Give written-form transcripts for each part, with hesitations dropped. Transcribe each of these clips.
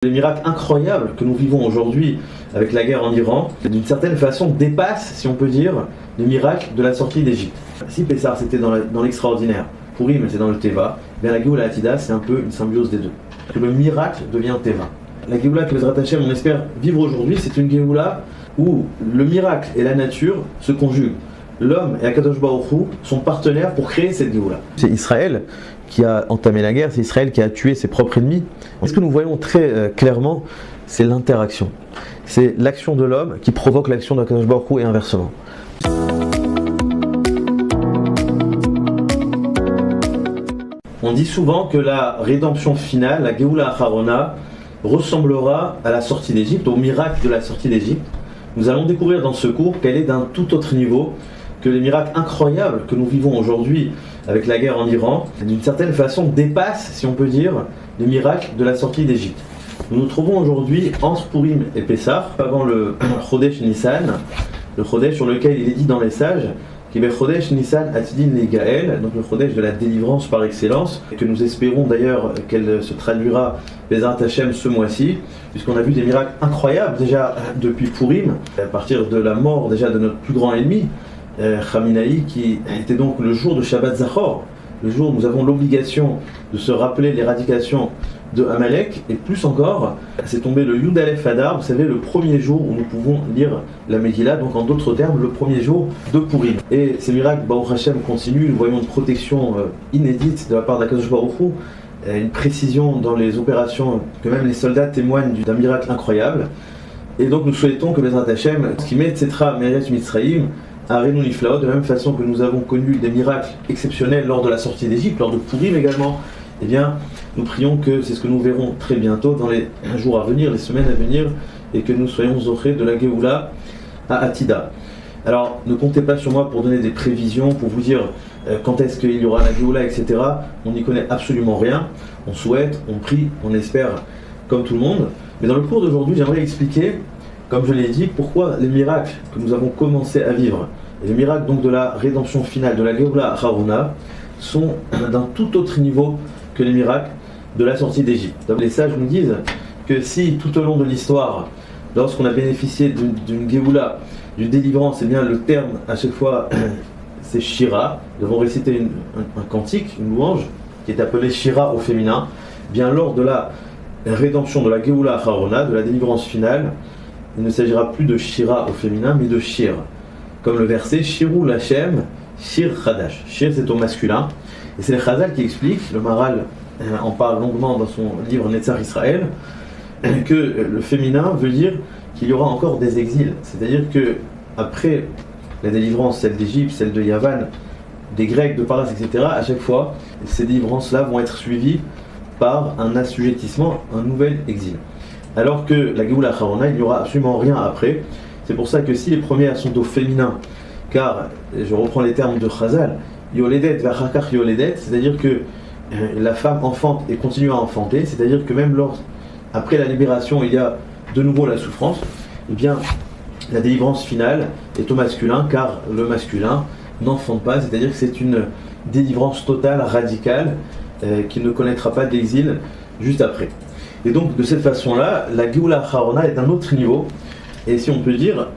Les miracles incroyables que nous vivons aujourd'hui avec la guerre en Iran, d'une certaine façon, dépassent, si on peut dire, les miracles de la sortie d'Égypte. Si Pessah c'était dans l'extraordinaire, Purim c'est dans le Teva, bien la Géoula Atida c'est un peu une symbiose des deux. Que le miracle devient Teva. La Géoula que Bezrat Hashem on espère vivre aujourd'hui, c'est une Géoula où le miracle et la nature se conjuguent. L'homme et Akadosh Baruch Hu sont partenaires pour créer cette Géoula. C'est Israël qui a entamé la guerre, c'est Israël qui a tué ses propres ennemis. Ce que nous voyons très clairement, c'est l'interaction. C'est l'action de l'homme qui provoque l'action d'Akadosh Baruch Hu et inversement. On dit souvent que la rédemption finale, la Géoula Acharona, ressemblera à la sortie d'Égypte, au miracle de la sortie d'Égypte. Nous allons découvrir dans ce cours qu'elle est d'un tout autre niveau, que les miracles incroyables que nous vivons aujourd'hui avec la guerre en Iran, d'une certaine façon, dépassent, si on peut dire, les miracles de la sortie d'Égypte. Nous nous trouvons aujourd'hui entre Purim et Pessah, avant le Chodesh Nissan, le Chodesh sur lequel il est dit dans les sages, qui est Chodesh Nissan Atidin Legael, donc le Chodesh de la délivrance par excellence, et que nous espérons d'ailleurs qu'elle se traduira Bezrat Hashem ce mois-ci, puisqu'on a vu des miracles incroyables déjà depuis Purim, à partir de la mort déjà de notre plus grand ennemi, Khamenei, qui était donc le jour de Shabbat Zachor, le jour où nous avons l'obligation de se rappeler l'éradication de Amalek, et plus encore, c'est tombé le Yud Aleph Adar, vous savez, le premier jour où nous pouvons lire la Megillah, donc en d'autres termes, le premier jour de Purim. Et ces miracles, Baruch Hashem, continuent, nous voyons une protection inédite de la part d'Akadosh Baruch Hu, une précision dans les opérations, que même les soldats témoignent d'un miracle incroyable. Et donc nous souhaitons que Bezrat Hashem, ce qui met Tzetra Meret Mitzrayim, Arenu Niflaot, de la même façon que nous avons connu des miracles exceptionnels lors de la sortie d'Égypte, lors de Purim également, eh bien, nous prions que c'est ce que nous verrons très bientôt, dans les jours à venir, les semaines à venir, et que nous soyons auprès de la Géoula à Atida. Alors, ne comptez pas sur moi pour donner des prévisions, pour vous dire quand est-ce qu'il y aura la Géoula, etc. On n'y connaît absolument rien. On souhaite, on prie, on espère, comme tout le monde. Mais dans le cours d'aujourd'hui, j'aimerais expliquer, comme je l'ai dit, pourquoi les miracles que nous avons commencé à vivre, et les miracles donc de la rédemption finale, de la Géoula Acharona, sont d'un tout autre niveau que les miracles de la sortie d'Égypte. Les sages nous disent que si tout au long de l'histoire, lorsqu'on a bénéficié d'une Géoula, d'une délivrance, eh bien le terme à chaque fois c'est Shira, nous avons récité un cantique, une louange, qui est appelée Shira au féminin, eh bien lors de la rédemption de la Géoula Acharona, de la délivrance finale, il ne s'agira plus de Shira au féminin, mais de Shir. Comme le verset Shiru Lachem, Shir Chadash. Shir c'est au masculin. Et c'est le Chazal qui explique, le Maral en parle longuement dans son livre Netzar Israël, que le féminin veut dire qu'il y aura encore des exils. C'est-à-dire que après la délivrance, celle d'Égypte, celle de Yavan, des Grecs, de Paras, etc., à chaque fois, ces délivrances-là vont être suivies par un assujettissement, un nouvel exil. Alors que la Géoula Acharona, il n'y aura absolument rien après. C'est pour ça que si les premières sont au féminin, car, je reprends les termes de Chazal, Yoledet v'achakach yoledet, c'est-à-dire que la femme enfante et continue à enfanter, c'est-à-dire que même après la libération, il y a de nouveau la souffrance, eh bien, la délivrance finale est au masculin, car le masculin n'enfante pas, c'est-à-dire que c'est une délivrance totale, radicale, qui ne connaîtra pas d'exil juste après. Et donc, de cette façon-là, la Géoula Acharona est d'un autre niveau, et si on peut dire,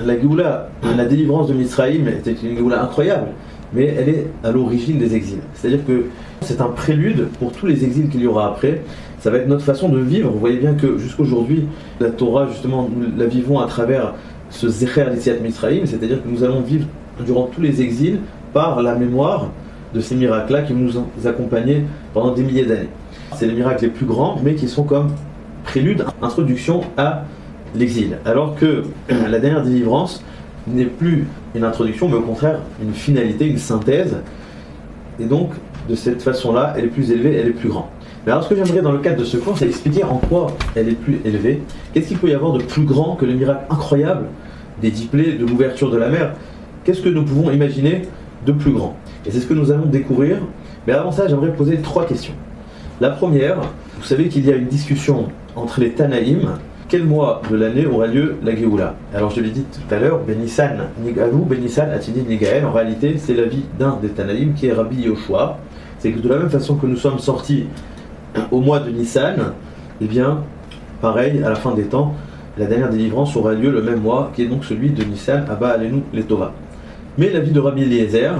la Géoula, la délivrance de Mitzrayim était une Géoula incroyable, mais elle est à l'origine des exils. C'est-à-dire que c'est un prélude pour tous les exils qu'il y aura après. Ça va être notre façon de vivre. Vous voyez bien que jusqu'aujourd'hui, la Torah, justement, nous la vivons à travers ce Zecher Litziat Mitzrayim, c'est-à-dire que nous allons vivre durant tous les exils par la mémoire de ces miracles-là qui vont nous accompagner pendant des milliers d'années. C'est les miracles les plus grands, mais qui sont comme prélude, introduction à l'exil. Alors que la dernière délivrance n'est plus une introduction, mais au contraire une finalité, une synthèse. Et donc, de cette façon-là, elle est plus élevée, elle est plus grande. Mais alors, ce que j'aimerais dans le cadre de ce cours, c'est expliquer en quoi elle est plus élevée. Qu'est-ce qu'il peut y avoir de plus grand que le miracle incroyable des 10 plaies, de l'ouverture de la mer? Qu'est-ce que nous pouvons imaginer de plus grand? Et c'est ce que nous allons découvrir. Mais avant ça, j'aimerais poser 3 questions. La première, vous savez qu'il y a une discussion entre les Tanaïm. Quel mois de l'année aura lieu la Géoula? Alors je l'ai dit tout à l'heure, Benissan Nigalu, Benissan Atidin Nigael, en réalité c'est l'avis d'un des Tanaïm qui est Rabbi Yoshua. C'est que de la même façon que nous sommes sortis au mois de Nissan, eh bien pareil, à la fin des temps, la dernière délivrance aura lieu le même mois, qui est donc celui de Nissan, Abba Alenu Letova. Mais l'avis de Rabbi Eliezer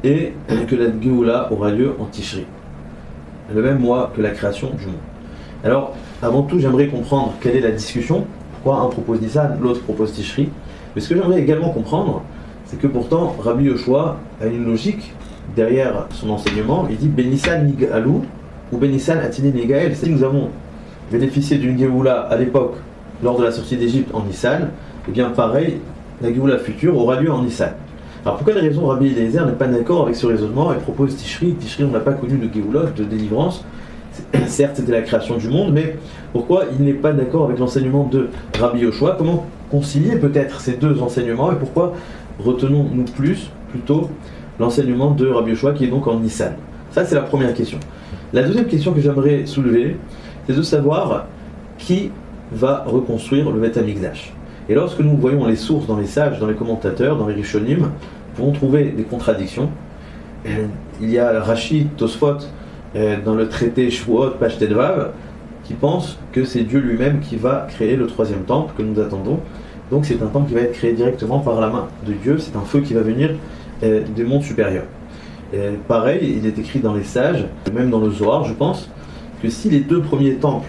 est que la Géoula aura lieu en Tishri, le même mois que la création du monde. Alors, avant tout, j'aimerais comprendre quelle est la discussion, pourquoi un propose Nissan, l'autre propose Tishri. Mais ce que j'aimerais également comprendre, c'est que pourtant, Rabbi Yoshua a une logique derrière son enseignement. Il dit Benissan Nigalou ou Benissan Atini Nigael. Si nous avons bénéficié d'une Géoula à l'époque, lors de la sortie d'Égypte en Nissan, et bien pareil, la Géoula future aura lieu en Nissan. Alors pour quelle raison Rabbi Eliezer n'est pas d'accord avec ce raisonnement et propose Tishri? Tishri, on n'a pas connu de Géoula, de délivrance. Certes, c'était la création du monde, mais pourquoi il n'est pas d'accord avec l'enseignement de Rabbi Yoshua? Comment concilier peut-être ces deux enseignements et pourquoi retenons-nous plutôt l'enseignement de Rabbi Yoshua qui est donc en Nissan? Ça, c'est la première question. La deuxième question que j'aimerais soulever, c'est de savoir qui va reconstruire le Beth Amikdash. Et lorsque nous voyons les sources dans les sages, dans les commentateurs, dans les Rishonim, nous pouvons trouver des contradictions. Il y a Rashi, Tosfot, dans le traité Shavuot, Page Tedvav, qui pense que c'est Dieu lui-même qui va créer le troisième temple que nous attendons. Donc c'est un temple qui va être créé directement par la main de Dieu, c'est un feu qui va venir des mondes supérieurs. Pareil, il est écrit dans les sages, même dans le Zohar, je pense, que si les deux premiers temples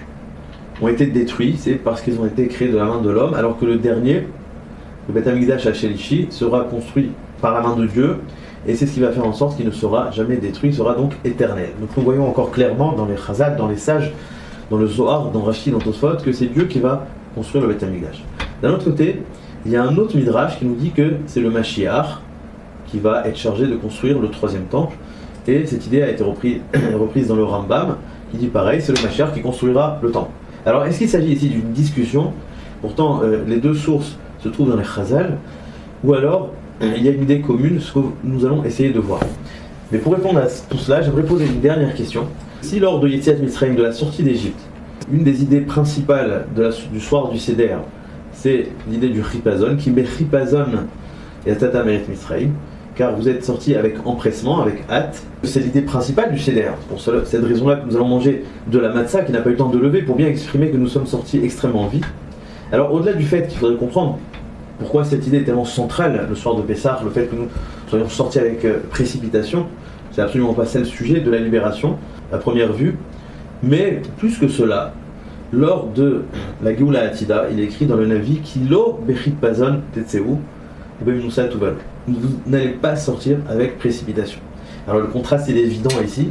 ont été détruits, c'est parce qu'ils ont été créés de la main de l'homme, alors que le dernier, le Beth Amikdash à Shelishi, sera construit par la main de Dieu, et c'est ce qui va faire en sorte qu'il ne sera jamais détruit, il sera donc éternel. Donc nous voyons encore clairement dans les Chazal, dans les sages, dans le Zohar, dans Rashi, dans Tosfot, que c'est Dieu qui va construire le Beth Amikdash. D'un autre côté, il y a un autre Midrash qui nous dit que c'est le Mashiach qui va être chargé de construire le troisième temple, et cette idée a été reprise dans le Rambam, qui dit pareil, c'est le Mashiach qui construira le temple. Alors, est-ce qu'il s'agit ici d'une discussion? Pourtant, les deux sources se trouvent dans les Chazal, ou alors il y a une idée commune, ce que nous allons essayer de voir. Mais pour répondre à tout cela, j'aimerais poser une dernière question. Si lors de Yetziat Mitzrayim, de la sortie d'Égypte, une des idées principales du soir du Seder, c'est l'idée du Chipazon, qui met Chipazon et Atata Meret Mitzrayim, car vous êtes sortis avec empressement, avec hâte. C'est l'idée principale du Seder. Pour cette raison-là que nous allons manger de la matzah qui n'a pas eu le temps de lever pour bien exprimer que nous sommes sortis extrêmement vite. Alors au-delà du fait qu'il faudrait comprendre pourquoi cette idée est tellement centrale le soir de Pessah, le fait que nous soyons sortis avec précipitation, c'est absolument pas ça le sujet de la libération à première vue. Mais plus que cela, lors de la Géoula Atida, il est écrit dans le Navi Kilo Bechit Pazon Tetseu Beminusat Tuval. Vous n'allez pas sortir avec précipitation. Alors le contraste il est évident ici,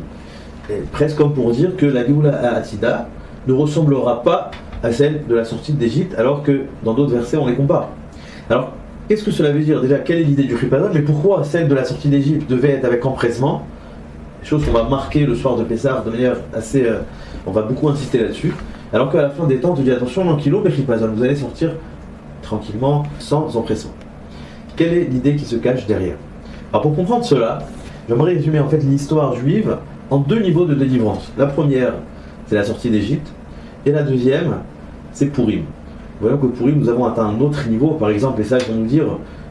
presque comme pour dire que la Géoula Atida ne ressemblera pas à celle de la sortie d'Égypte, alors que dans d'autres versets on les compare. Alors qu'est-ce que cela veut dire? Déjà, quelle est l'idée du Chipazon, mais pourquoi celle de la sortie d'Égypte devait être avec empressement? Chose qu'on va marquer le soir de Pessah de manière assez... on va beaucoup insister là-dessus. Alors qu'à la fin des temps, on te dit attention, non, kilo, Chipazon, vous allez sortir tranquillement, sans empressement. Quelle est l'idée qui se cache derrière? Alors pour comprendre cela, j'aimerais résumer en fait l'histoire juive en deux niveaux de délivrance. La première, c'est la sortie d'Égypte, et la deuxième, c'est Purim. Voyons que Purim, nous avons atteint un autre niveau. Par exemple, les sages vont nous dire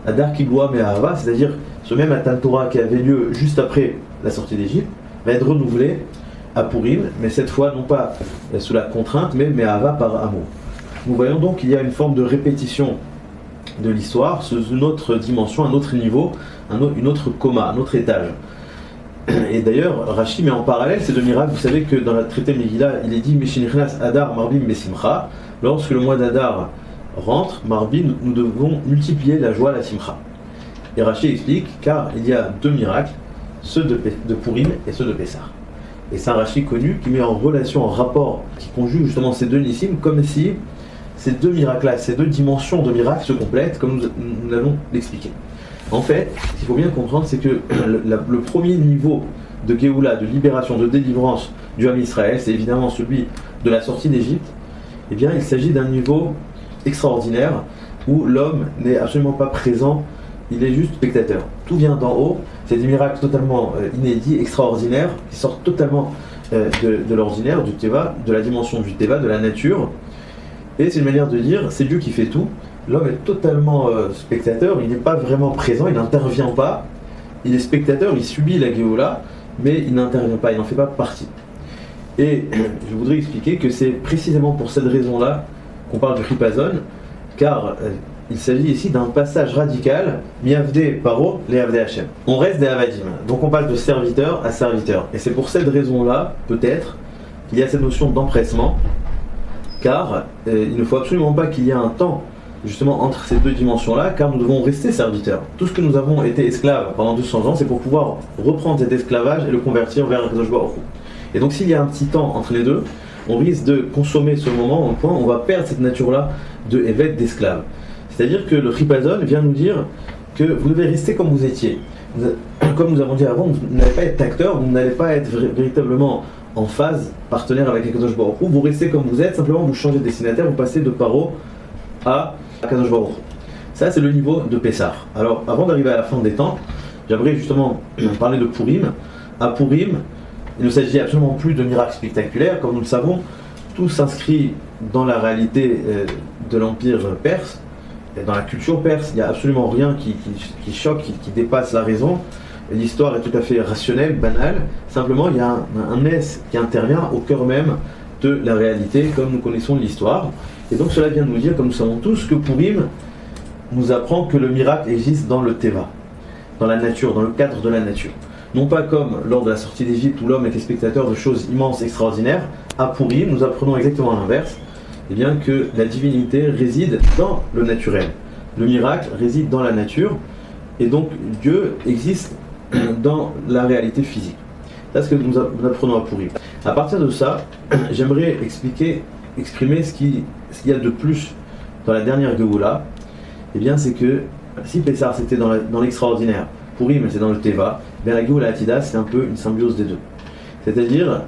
Adar Kibloa Me'ahava, c'est-à-dire ce même Matan Torah qui avait lieu juste après la sortie d'Égypte, va être renouvelé à Purim, mais cette fois non pas sous la contrainte, mais Me'ahava par amour. Nous voyons donc qu'il y a une forme de répétition de l'histoire, une autre dimension, un autre niveau, une autre coma, un autre étage. Et d'ailleurs, Rashi met en parallèle ces deux miracles. Vous savez que dans la traité Megillah, il est dit Meshinichnas Adar Marbim Besimcha. Lorsque le mois d'Adar rentre, Marbim, nous devons multiplier la joie, la Simcha. Et Rashi explique, car il y a deux miracles, ceux de Purim et ceux de Pessah. Et c'est un Rashi connu qui met en relation, en rapport, qui conjugue justement ces deux nissim, comme si ces deux miracles-là, ces deux dimensions de miracles se complètent, comme nous allons l'expliquer. En fait, ce qu'il faut bien comprendre, c'est que le premier niveau de Géoula, de libération, de délivrance du Ham Israël, c'est évidemment celui de la sortie d'Égypte. Eh bien, il s'agit d'un niveau extraordinaire où l'homme n'est absolument pas présent, il est juste spectateur. Tout vient d'en haut, c'est des miracles totalement inédits, extraordinaires, qui sortent totalement de l'ordinaire, du Teva, de la dimension du Teva, de la nature. Et c'est une manière de dire, c'est Dieu qui fait tout. L'homme est totalement spectateur, il n'est pas vraiment présent, il n'intervient pas. Il est spectateur, il subit la Géoula, mais il n'intervient pas, il n'en fait pas partie. Et je voudrais expliquer que c'est précisément pour cette raison-là qu'on parle du Chipazon, car il s'agit ici d'un passage radical, miavde paro, les avde Hashem. On reste des avadim, donc on passe de serviteur à serviteur. Et c'est pour cette raison-là, peut-être, qu'il y a cette notion d'empressement, car il ne faut absolument pas qu'il y ait un temps justement entre ces deux dimensions-là, car nous devons rester serviteurs. Tout ce que nous avons été esclaves pendant 200 ans, c'est pour pouvoir reprendre cet esclavage et le convertir vers Akadosh Baruch Hu. Et donc s'il y a un petit temps entre les deux, on risque de consommer ce moment au point où on va perdre cette nature-là de évêque, d'esclave. C'est-à-dire que le Chipazon vient nous dire que vous devez rester comme vous étiez. Comme nous avons dit avant, vous n'allez pas être acteur, vous n'allez pas être véritablement en phase, partenaire avec Akadosh Baruch Hu. Vous restez comme vous êtes, simplement vous changez de destinataire, vous passez de Paro à Akadosh Baruch Hu. Ça, c'est le niveau de Pessah. Alors, avant d'arriver à la fin des temps, j'aimerais justement parler de Purim. À Purim, il ne s'agit absolument plus de miracles spectaculaires. Comme nous le savons, tout s'inscrit dans la réalité de l'Empire perse, et dans la culture perse. Il n'y a absolument rien qui choque, qui dépasse la raison. L'histoire est tout à fait rationnelle, banale. Simplement, il y a un S qui intervient au cœur même de la réalité, comme nous connaissons l'histoire. Et donc cela vient de nous dire, comme nous savons tous, que Purim nous apprend que le miracle existe dans le Teva, dans la nature, dans le cadre de la nature. Non pas comme lors de la sortie d'Égypte où l'homme était spectateur de choses immenses, extraordinaires. À Purim, nous apprenons exactement l'inverse, et bien que la divinité réside dans le naturel. Le miracle réside dans la nature, et donc Dieu existe dans la réalité physique. C'est ce que nous apprenons à Purim. À partir de ça, j'aimerais exprimer ce qu'il y a de plus dans la dernière Géoula. Eh bien, c'est que si Pessah c'était dans l'extraordinaire, Purim c'est dans le Teva, bien la Géoula Atida c'est un peu une symbiose des deux. C'est-à-dire,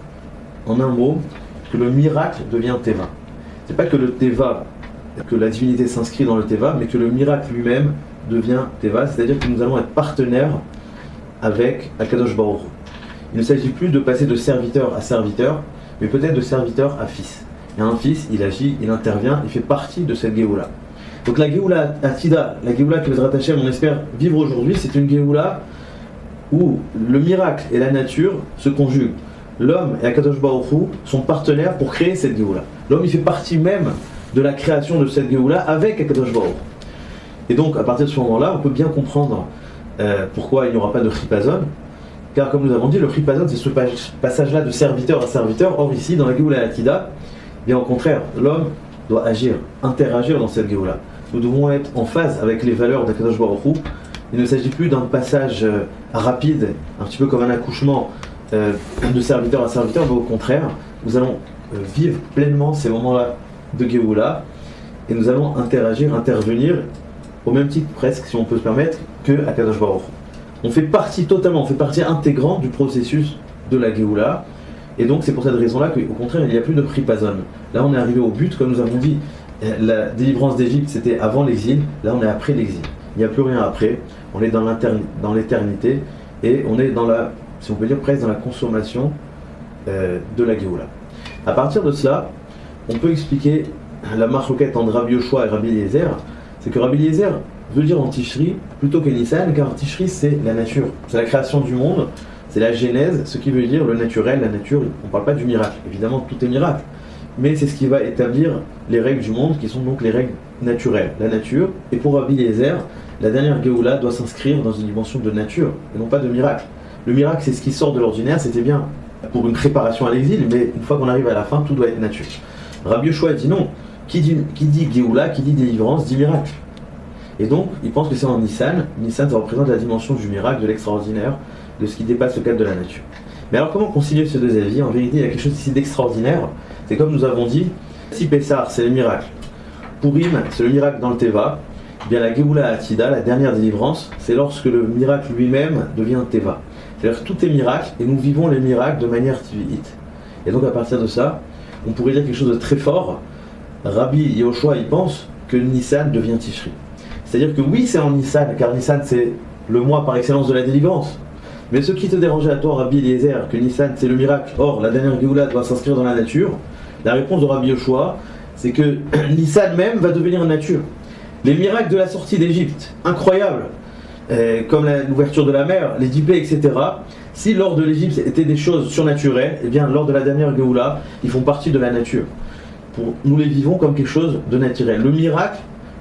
en un mot, que le miracle devient Teva. C'est pas que le Teva, que la divinité s'inscrit dans le Teva, mais que le miracle lui-même devient Teva, c'est-à-dire que nous allons être partenaires avec Akadosh Baruch Hu. Il ne s'agit plus de passer de serviteur à serviteur, mais peut-être de serviteur à fils. Et un fils, il agit, il intervient, il fait partie de cette Géoula. Donc la Géoula Atida, la Géoula que Bezrat Hashem, on espère vivre aujourd'hui, c'est une Géoula où le miracle et la nature se conjuguent. L'homme et Akadosh Baruch Hu sont partenaires pour créer cette Géoula. L'homme, il fait partie même de la création de cette Géoula avec Akadosh Baruch Hu. Et donc, à partir de ce moment-là, on peut bien comprendre pourquoi il n'y aura pas de Chipazon. Car comme nous avons dit, le Chipazon, c'est ce passage-là de serviteur à serviteur. Or ici, dans la Géoula Atida, bien au contraire, l'homme doit agir, interagir dans cette Géoula. Nous devons être en phase avec les valeurs d'Akadosh Baruch Hu. Il ne s'agit plus d'un passage rapide, un petit peu comme un accouchement de serviteur à serviteur, mais au contraire, nous allons vivre pleinement ces moments-là de Géoula et nous allons interagir, intervenir au même titre presque, si on peut se permettre, que Akadosh Baruch Hu. On fait partie totalement, on fait partie intégrante du processus de la Géoula. Et donc c'est pour cette raison-là qu'au contraire il n'y a plus de Chipazon. Là on est arrivé au but, comme nous avons dit, la délivrance d'Égypte c'était avant l'exil, là on est après l'exil. Il n'y a plus rien après, on est dans l'éternité et on est dans la, si on peut dire presque dans la consommation de la Géoula. À partir de cela, on peut expliquer la marloquette entre Rabbi Yoshua et Rabbi Eliezer. C'est que Rabbi Eliezer veut dire en Tishri plutôt que Nissan, car Tishri c'est la nature, c'est la création du monde. C'est la genèse, ce qui veut dire le naturel, la nature. On ne parle pas du miracle, évidemment tout est miracle, mais c'est ce qui va établir les règles du monde, qui sont donc les règles naturelles, la nature. Et pour Rabbi Eliezer, la dernière Géoula doit s'inscrire dans une dimension de nature, et non pas de miracle. Le miracle c'est ce qui sort de l'ordinaire, c'était bien pour une préparation à l'exil, mais une fois qu'on arrive à la fin, tout doit être nature. Rabbi Yoshua dit non, qui dit Géoula, qui dit délivrance, dit miracle. Et donc, il pense que c'est en Nissan. Nissan, ça représente la dimension du miracle, de l'extraordinaire, de ce qui dépasse le cadre de la nature. Mais alors comment concilier ces deux avis? En vérité, il y a quelque chose ici d'extraordinaire. C'est comme nous avons dit, si Pessah c'est le miracle, Purim c'est le miracle dans le Teva, eh bien la Géoula Atida, la dernière délivrance, c'est lorsque le miracle lui-même devient Teva. C'est-à-dire que tout est miracle et nous vivons les miracles de manière tivite. Et donc à partir de ça, on pourrait dire quelque chose de très fort. Rabbi Yoshua il pense que Nissan devient Tishri. C'est-à-dire que oui c'est en Nissan, car Nissan c'est le mois par excellence de la délivrance. Mais ce qui te dérangeait à toi, Rabbi Eliezer, que Nissan c'est le miracle, or la dernière Géoula doit s'inscrire dans la nature, la réponse de Rabbi Yoshua, c'est que Nissan même va devenir nature. Les miracles de la sortie d'Égypte, incroyables, comme l'ouverture de la mer, les 10 plaies, etc., Si lors de l'Égypte c'était des choses surnaturelles, eh bien lors de la dernière Géoula, ils font partie de la nature. Nous les vivons comme quelque chose de naturel. Le miracle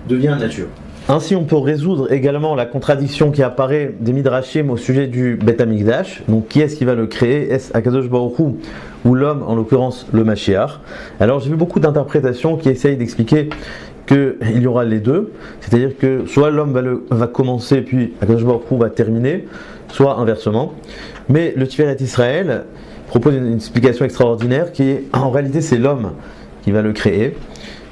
devient nature. Ainsi, on peut résoudre également la contradiction qui apparaît des Midrashim au sujet du Beth Amikdash. Donc, qui est-ce qui va le créer? Est-ce Akadosh Baruch Hu ou l'homme, en l'occurrence le Mashiach? Alors, j'ai vu beaucoup d'interprétations qui essayent d'expliquer qu'il y aura les deux, c'est-à-dire que soit l'homme va commencer puis Akadosh Baruch Hu va terminer, soit inversement. Mais le Tiferet Israël propose une explication extraordinaire qui est, en réalité, c'est l'homme qui va le créer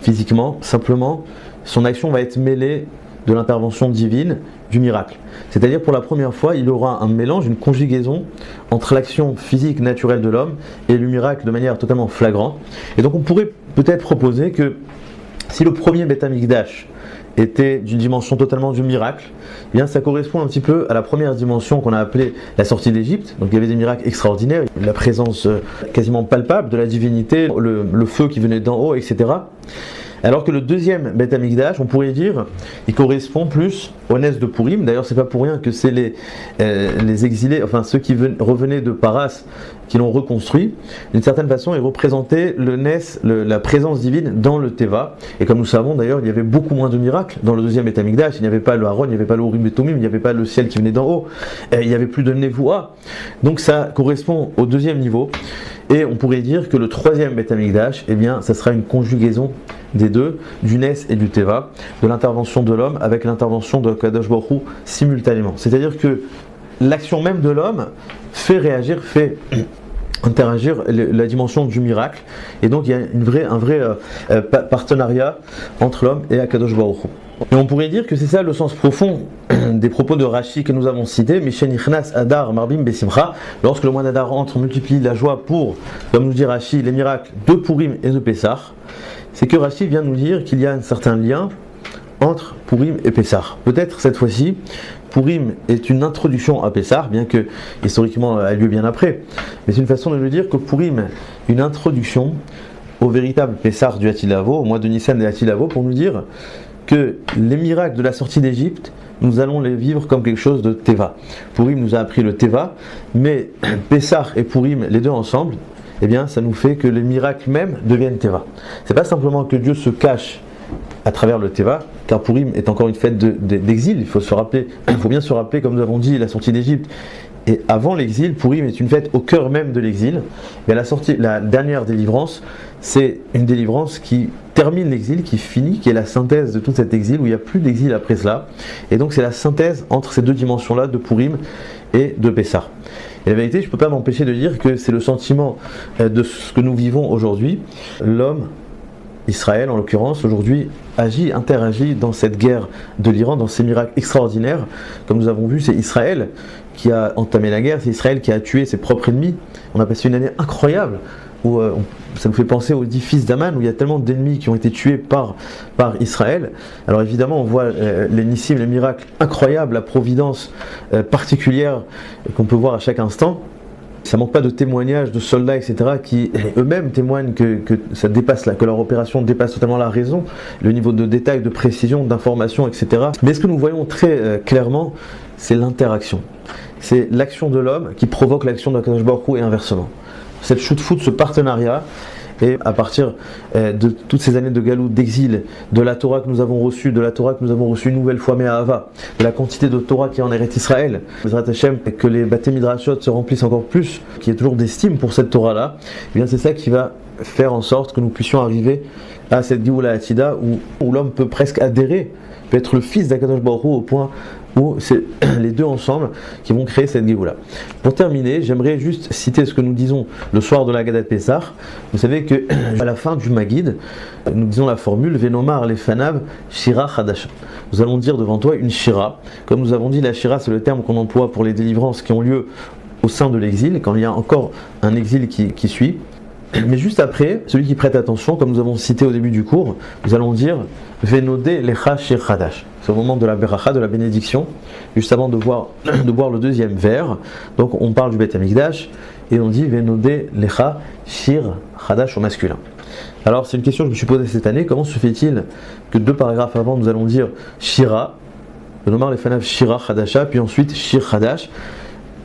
physiquement, simplement son action va être mêlée de l'intervention divine, du miracle. C'est-à-dire pour la première fois, il y aura un mélange, une conjugaison entre l'action physique naturelle de l'homme et le miracle de manière totalement flagrante. Et donc on pourrait peut-être proposer que si le premier Beth Amikdash était d'une dimension totalement du miracle, eh bien ça correspond un petit peu à la première dimension qu'on a appelée la sortie d'Égypte. Donc il y avait des miracles extraordinaires, la présence quasiment palpable de la divinité, le feu qui venait d'en haut, etc. Alors que le deuxième Beth Amikdash, on pourrait dire, il correspond plus au Nes de Purim. D'ailleurs, c'est pas pour rien que c'est les exilés, enfin ceux qui revenaient de Paras, qui l'ont reconstruit. D'une certaine façon, ils représentaient le Nes, la présence divine dans le Teva. Et comme nous savons, d'ailleurs, il y avait beaucoup moins de miracles dans le deuxième Beth Amikdash. Il n'y avait pas le Haron, il n'y avait pas le Urim et Tumim, il n'y avait pas le ciel qui venait d'en haut. Il n'y avait plus de Nevoa. Donc ça correspond au deuxième niveau. Et on pourrait dire que le troisième Beth Amikdash, eh bien, ça sera une conjugaison des deux, du Nes et du Teva, de l'intervention de l'homme avec l'intervention de Kadosh Baruch Hu simultanément. C'est-à-dire que l'action même de l'homme fait réagir, fait interagir la dimension du miracle, et donc il y a un vrai partenariat entre l'homme et Akadosh Baruch Hu. Et on pourrait dire que c'est ça le sens profond des propos de Rashi que nous avons cités. Mishenichnas Adar Marbim Besimcha. Lorsque le mois d'Adar entre, on multiplie la joie pour, comme nous dit Rashi, les miracles de Purim et de Pessah. C'est que Rashi vient nous dire qu'il y a un certain lien entre Purim et Pessah. Peut-être cette fois-ci, Purim est une introduction à Pessah, bien que historiquement elle a lieu bien après. Mais c'est une façon de nous dire que Purim est une introduction au véritable Pessah du Hatilavo, au mois de Nissan et Hatilavo, pour nous dire que les miracles de la sortie d'Égypte, nous allons les vivre comme quelque chose de Teva. Purim nous a appris le Teva, mais Pessah et Purim, les deux ensemble, eh bien, ça nous fait que les miracles même deviennent Teva. C'est pas simplement que Dieu se cache à travers le Teva, car Purim est encore une fête d'exil. Il faut bien se rappeler, comme nous avons dit, la sortie d'Égypte. Et avant l'exil, Purim est une fête au cœur même de l'exil. Et la dernière délivrance, c'est une délivrance qui termine l'exil, qui finit, qui est la synthèse de tout cet exil, où il n'y a plus d'exil après cela. Et donc c'est la synthèse entre ces deux dimensions-là, de Purim et de Pessah. Et la vérité, je ne peux pas m'empêcher de dire que c'est le sentiment de ce que nous vivons aujourd'hui. L'homme, Israël en l'occurrence, aujourd'hui interagit dans cette guerre de l'Iran, dans ces miracles extraordinaires. Comme nous avons vu, c'est Israël qui a entamé la guerre, c'est Israël qui a tué ses propres ennemis. On a passé une année incroyable où ça nous fait penser aux 10 fils d'Aman, où il y a tellement d'ennemis qui ont été tués par Israël. Alors évidemment, on voit les nissim, les miracles incroyables, la providence particulière qu'on peut voir à chaque instant. Ça manque pas de témoignages de soldats, etc., qui eux-mêmes témoignent que leur opération dépasse totalement la raison, le niveau de détail, de précision, d'information, etc. Mais ce que nous voyons très clairement, c'est l'interaction. C'est l'action de l'homme qui provoque l'action de Kadosh Baruch Hu et inversement. Cette shoot-foot, ce partenariat, et à partir de toutes ces années de galout, d'exil, de la Torah que nous avons reçue, une nouvelle fois Me'ahava, de la quantité de Torah qui est en Eretz Israël, que les Baté Midrashot se remplissent encore plus, qu'il y ait toujours d'estime pour cette Torah-là, et bien c'est ça qui va faire en sorte que nous puissions arriver à cette Géoula Atida où l'homme peut presque adhérer, peut être le fils d'Akadosh Baruch Hu au point où c'est les deux ensemble qui vont créer cette Géoula. Pour terminer, j'aimerais juste citer ce que nous disons le soir de la Haggadah de Pessah. Vous savez que à la fin du Maggid, nous disons la formule Venomar lefanav shira chadasha. Nous allons dire devant toi une shira. Comme nous avons dit, la shira c'est le terme qu'on emploie pour les délivrances qui ont lieu au sein de l'exil, quand il y a encore un exil qui suit. Mais juste après, celui qui prête attention, comme nous avons cité au début du cours, nous allons dire Venodé lecha shir chadash. C'est au moment de la beracha, de la bénédiction, juste avant de boire le deuxième verre. Donc on parle du Beth Amikdash et on dit Venodé lecha shir chadash au masculin. Alors c'est une question que je me suis posée cette année. Comment se fait-il que 2 paragraphes avant nous allons dire Shira, Venomar lefanav shira chadasha, puis ensuite shir chadash?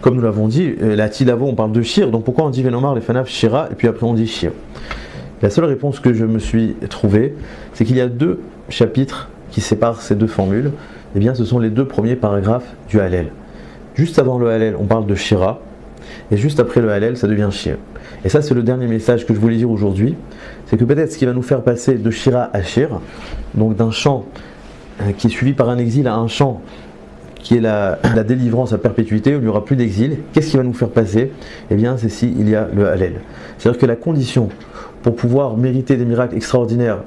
comme nous l'avons dit, la Tilavo, on parle de Shir, donc pourquoi on dit Venomar, les Fanaf, Shira, et puis après on dit Shir? La seule réponse que je me suis trouvée, c'est qu'il y a 2 chapitres qui séparent ces 2 formules. Eh bien, ce sont les 2 premiers paragraphes du Hallel. Juste avant le Hallel, on parle de Shira, et juste après le Hallel, ça devient Shir. Et ça, c'est le dernier message que je voulais dire aujourd'hui, c'est que peut-être ce qui va nous faire passer de Shira à Shir, donc d'un chant qui est suivi par un exil à un chant qui est la délivrance à perpétuité, où il n'y aura plus d'exil, qu'est-ce qui va nous faire passer? Eh bien, c'est s'il y a le Hallel. C'est-à-dire que la condition pour pouvoir mériter des miracles extraordinaires,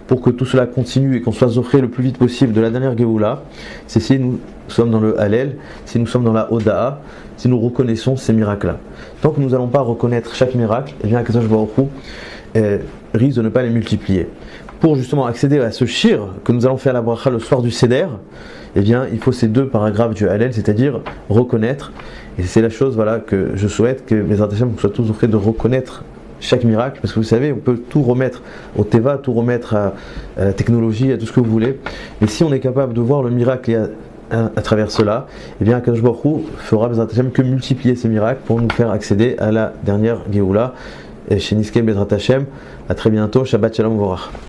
pour que tout cela continue et qu'on soit offré le plus vite possible de la dernière Géoula, c'est si nous sommes dans le Hallel, si nous sommes dans la Oda'a, si nous reconnaissons ces miracles-là. Tant que nous n'allons pas reconnaître chaque miracle, eh bien, Akadosh Baruch Hu risque de ne pas les multiplier. Pour justement accéder à ce shir que nous allons faire la bracha le soir du Seder, eh bien, il faut ces 2 paragraphes du Hallel, c'est-à-dire reconnaître. Et c'est la chose, voilà, que je souhaite que mes Hashem soient tous offrés de reconnaître chaque miracle, parce que vous savez, on peut tout remettre au Teva, tout remettre à la technologie, à tout ce que vous voulez. Mais si on est capable de voir le miracle à travers cela, eh bien, Akadosh Baruch Hu fera Bezrat Hashem que multiplier ces miracles pour nous faire accéder à la dernière Géoula. Et chez Niske Bezrat Hashem, à très bientôt, Shabbat Shalom Vorach.